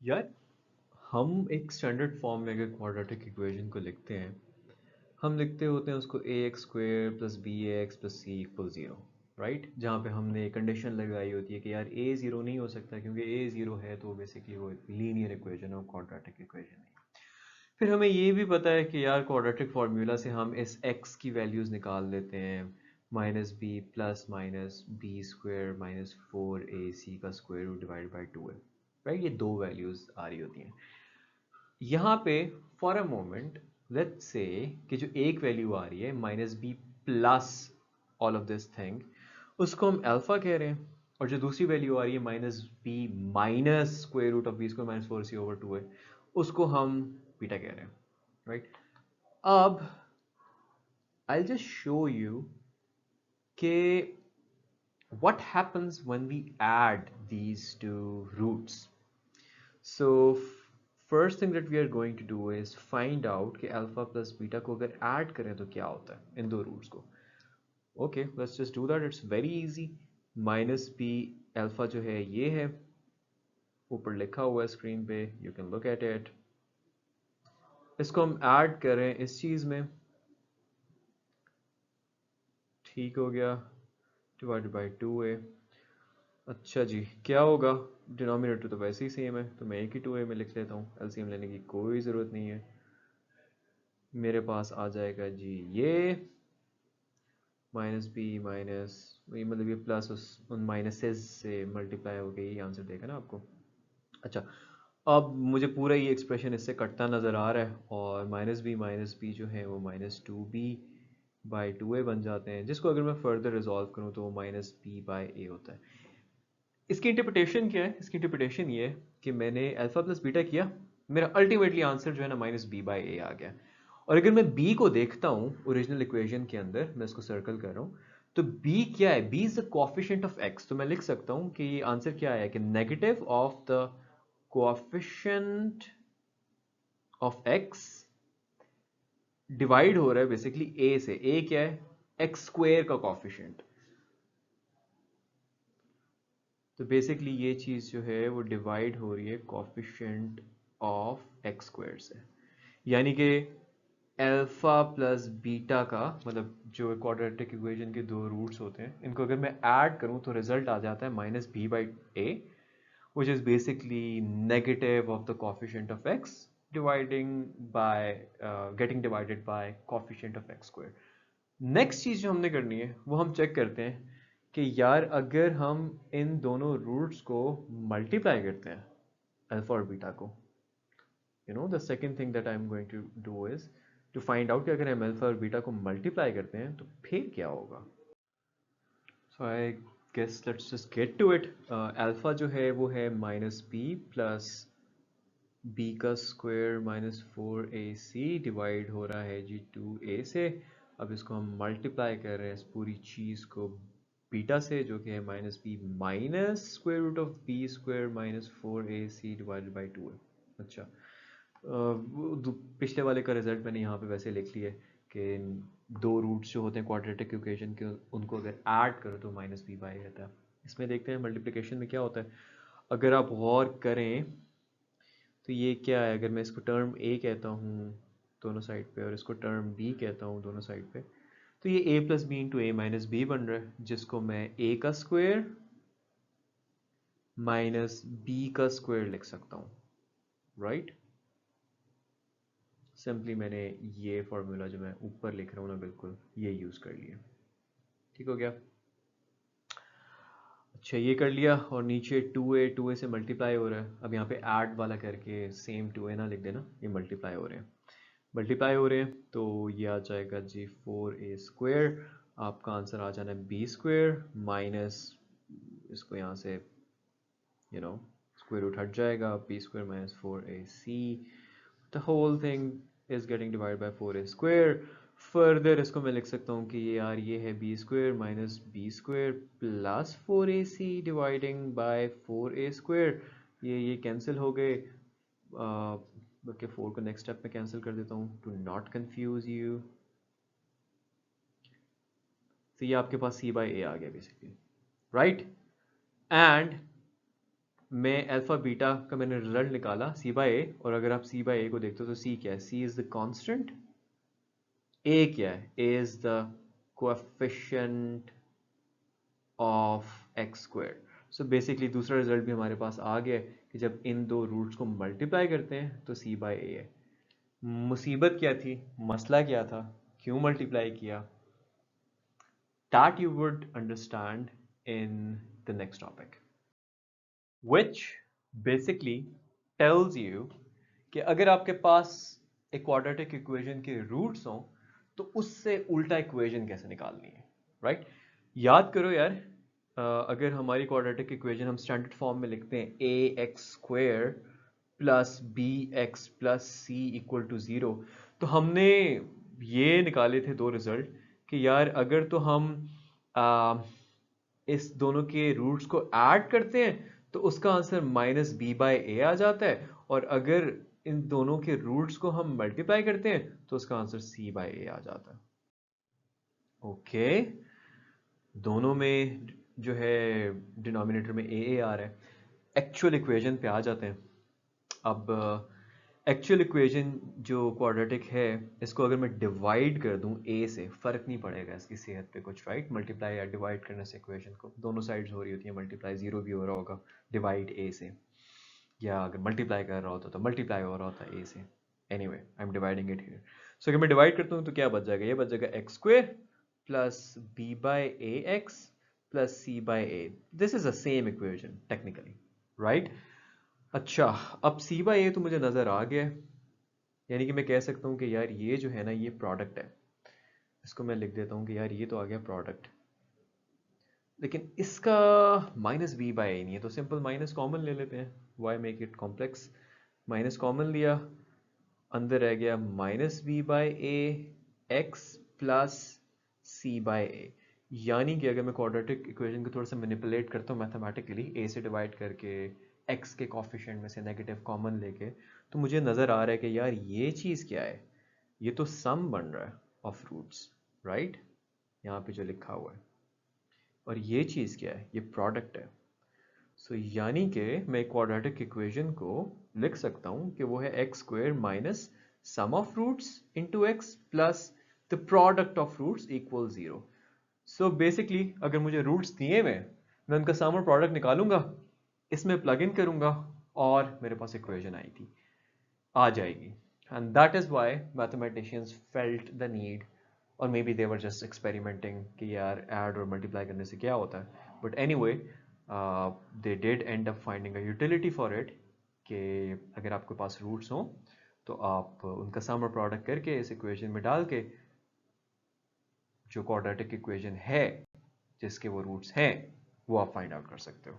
यार, हम एक स्टैंडर्ड फॉर्म में अगर क्वाड्रेटिक इक्वेशन को लिखते हैं, हम लिखते होते हैं उसको A X square plus B X plus C equal zero, right. जहाँ पे हमने कंडीशन लगाई होती है कि यार ए ज़ीरो नहीं हो सकता, क्योंकि ए ज़ीरो है तो बेसिकली वो लीनियर इक्वेशन और क्वाड्रेटिक इक्वेशन है। फिर हमें ये भी पता है कि यार क्वाड्रेटिक फार्मूला से हम इस एक्स की वैल्यूज़ निकाल लेते हैं, minus B plus minus B square minus four A C का square root divide by two है, राइट। ये दो वैल्यूज़ आ रही होती हैं यहाँ पे। For a moment let's say कि जो एक वैल्यू आ रही है minus B plus all of this thing, उसको हम अल्फा कह रहे हैं। और जो दूसरी वैल्यू आ रही है minus B minus square root of B square minus four C over two है, उसको हम बीटा कह रहे हैं, राइट। अब आई जस्ट शो यू कि what happens when we add these two roots. So first thing that we are going to do is find out कि alpha plus beta को अगर add करें तो क्या होता है इन दो roots को. Okay, let's just do that. It's very easy. Minus b alpha जो है ये है, ऊपर लिखा हुआ है स्क्रीन पे, you can look at it. इसको हम add करें इस चीज़ में, ठीक हो गया, divided by 2a. अच्छा जी, क्या होगा? डिनोमिनेटर तो वैसे ही सेम है, तो मैं एक ही 2a में लिख लेता हूँ, एलसीएम लेने की कोई ज़रूरत नहीं है। मेरे पास आ जाएगा जी ये माइनस बी माइनस, वही मतलब ये प्लस उस उन माइनसेस से मल्टीप्लाई हो गई, ये आंसर देगा ना आपको। अच्छा, अब मुझे पूरा ये एक्सप्रेशन इससे कटता नज़र आ रहा है, और माइनस बी जो है वो minus two B by two A बन जाते हैं, जिसको अगर मैं फर्दर रिजॉल्व करूँ तो वो माइनस बी बाई ए होता है। इसकी इंटरप्रिटेशन क्या है? इसकी इंटरप्रिटेशन ये है कि मैंने अल्फा प्लस बीटा किया, मेरा अल्टीमेटली आंसर जो है ना माइनस बी बाई ए आ गया। और अगर मैं बी को देखता हूँ ओरिजिनल इक्वेशन के अंदर, मैं इसको सर्कल कर रहा हूँ, तो बी क्या है? B is the coefficient of X. तो मैं लिख सकता हूँ कि ये आंसर क्या है कि negative of the coefficient of x divide हो रहा है बेसिकली ए से। ए क्या है? एक्स स्क्वेयर का कोएफिशिएंट। तो बेसिकली ये चीज़ जो है वो डिवाइड हो रही है कोफिशिएंट ऑफ एक्स स्क्वायर से, यानी कि अल्फा प्लस बीटा का मतलब जो क्वाड्रेटिक इक्वेशन के दो रूट्स होते हैं, इनको अगर मैं ऐड करूं तो रिजल्ट आ जाता है minus B by A, which is basically negative of the coefficient of X dividing by getting divided by coefficient of X square. Next चीज़ जो हमने करनी है वो हम चेक करते हैं कि यार अगर हम इन दोनों रूट्स को मल्टीप्लाई करते हैं, अल्फा और बीटा को, the second thing that I am going to do is to find out कि अगर हम अल्फा और बीटा को मल्टीप्लाई करते हैं तो फिर क्या होगा। So I guess let's just get to it. Alpha जो है वो है माइनस बी प्लस बी का square minus four A C divide हो रहा है जी टू ए से। अब इसको हम मल्टीप्लाई कर रहे हैं इस पूरी चीज़ को बीटा से, जो कि है minus B minus square root of B square minus four A C divided by two है। अच्छा, पिछले वाले का रिजल्ट मैंने यहाँ पे वैसे लिख लिया है कि दो रूट्स जो होते हैं क्वाड्रेटिक इक्वेशन के, उनको अगर ऐड करो तो माइनस बी बाई रहता है। इसमें देखते हैं मल्टीप्लिकेशन में क्या होता है। अगर आप गौर करें तो ये क्या है, अगर मैं इसको टर्म ए कहता हूँ दोनों साइड पे और इसको टर्म बी कहता हूँ दोनों साइड पे, तो ये ए प्लस बी इंटू ए माइनस बी बन रहा है, जिसको मैं ए का स्क्वायर माइनस बी का स्क्वायर लिख सकता हूँ, राइट। सिंपली मैंने ये फॉर्मूला जो मैं ऊपर लिख रहा हूँ ना बिल्कुल ये यूज़ कर लिया, ठीक हो गया। अच्छा, ये कर लिया, और नीचे टू ए से मल्टीप्लाई हो रहा है। अब यहाँ पे ऐड वाला करके सेम टू ए ना लिख देना, ये मल्टीप्लाई हो रहे हैं, मल्टीप्लाई हो रहे हैं, तो ये आ जाएगा जी फोर ए स्क्वायर। आपका आंसर आ जाना है बी स्क्वायर माइनस, इसको यहाँ से स्क्वायर रूट हट जाएगा, B square minus four A C, the whole thing is getting divide by four A square. Further इसको मैं लिख सकता हूँ कि ये यार ये है B square minus B square plus four A C dividing by four A square. ये कैंसिल हो गए, बल्कि फोर को नेक्स्ट स्टेप में कैंसिल कर देता हूँ टू नॉट कंफ्यूज यू। तो ये आपके पास सी बाई ए आ गया बेसिकली, राइट। एंड मैं अल्फा बीटा का मैंने रिजल्ट निकाला सी बाय ए, और अगर आप सी बाय ए को देखते हो तो सी क्या है? C is the constant, A क्या है? A is the coefficient of X square. So basically दूसरा रिजल्ट भी हमारे पास आ गया है कि जब इन दो रूट्स को मल्टीप्लाई करते हैं तो सी बाय ए है। मुसीबत क्या थी, मसला क्या था, क्यों मल्टीप्लाई किया? That you would understand in the next topic, which basically tells you कि अगर आपके पास एक क्वाड्रेटिक इक्वेशन के रूट्स हों तो उससे उल्टा इक्वेशन कैसे निकालनी है, राइट? याद करो यार, अगर हमारी क्वाड्रेटिक इक्वेशन हम स्टैंडर्ड फॉर्म में लिखते हैं A X square plus B X plus C equal to zero, तो हमने ये निकाले थे दो रिजल्ट कि यार अगर तो हम इस दोनों के रूट्स को ऐड करते हैं तो उसका आंसर माइनस बी बाय ए आ जाता है, और अगर इन दोनों के रूट्स को हम मल्टीप्लाई करते हैं तो उसका आंसर सी बाय ए आ जाता है। ओके, दोनों में जो है डिनोमिनेटर में ए आ रहा है। एक्चुअल इक्वेशन पे आ जाते हैं। अब एक्चुअल इक्वेशन जो क्वाड्रेटिक है, इसको अगर मैं डिवाइड कर दूं ए से, फ़र्क नहीं पड़ेगा इसकी सेहत पे कुछ, राइट? मल्टीप्लाई या डिवाइड करने से इक्वेशन को दोनों साइड्स हो रही होती है मल्टीप्लाई, जीरो भी हो रहा होगा डिवाइड ए से, या अगर मल्टीप्लाई कर रहा होता तो मल्टीप्लाई हो रहा होता ए से। Anyway I am dividing it here. So अगर मैं डिवाइड करता हूँ तो क्या बच जाएगा? ये बच जाएगा X square plus B by A X plus C by A. This is a same equation technically, right? अच्छा, अब सी बाय ए तो मुझे नज़र आ गया है, यानी कि मैं कह सकता हूँ कि यार ये जो है ना ये प्रोडक्ट है। इसको मैं लिख देता हूँ कि यार ये तो आ गया प्रोडक्ट, लेकिन इसका माइनस बी बाय ए नहीं है, तो सिंपल माइनस कॉमन ले लेते हैं। Why make it complex? Minus common लिया, अंदर रह गया minus B by A X plus C by A. यानी कि अगर मैं क्वाड्रेटिक इक्वेशन को थोड़ा सा मैनिपुलेट करता हूँ मैथमेटिकली, ए से डिवाइड करके एक्स के कॉफिशिएंट में से नेगेटिव कॉमन लेके, तो मुझे नज़र आ रहा है कि यार ये चीज़ क्या है? ये तो सम बन रहा है ऑफ रूट्स, राइट? यहाँ पे जो लिखा हुआ है, और ये चीज़ क्या है? ये प्रोडक्ट है। सो यानी कि मैं क्वाड्रेटिक इक्वेशन को लिख सकता हूँ कि वो है X square minus sum of roots into X plus the product of roots equal zero. So basically अगर मुझे रूट्स दिए हुए हैं, मैं उनका सम और प्रोडक्ट निकालूंगा, इसमें प्लग इन करूंगा, और मेरे पास इक्वेशन आएगी, आ जाएगी। And that is why mathematicians felt the need, और maybe they were just experimenting कि यार ऐड और मल्टीप्लाई करने से क्या होता है। But anyway they did and up finding a utility for it, कि अगर आपके पास रूट्स हों तो आप उनका सम और प्रोडक्ट करके इस इक्वेशन में डाल के जो क्वाड्रेटिक इक्वेशन है जिसके वो रूट्स हैं वो आप फाइंड आउट कर सकते हो।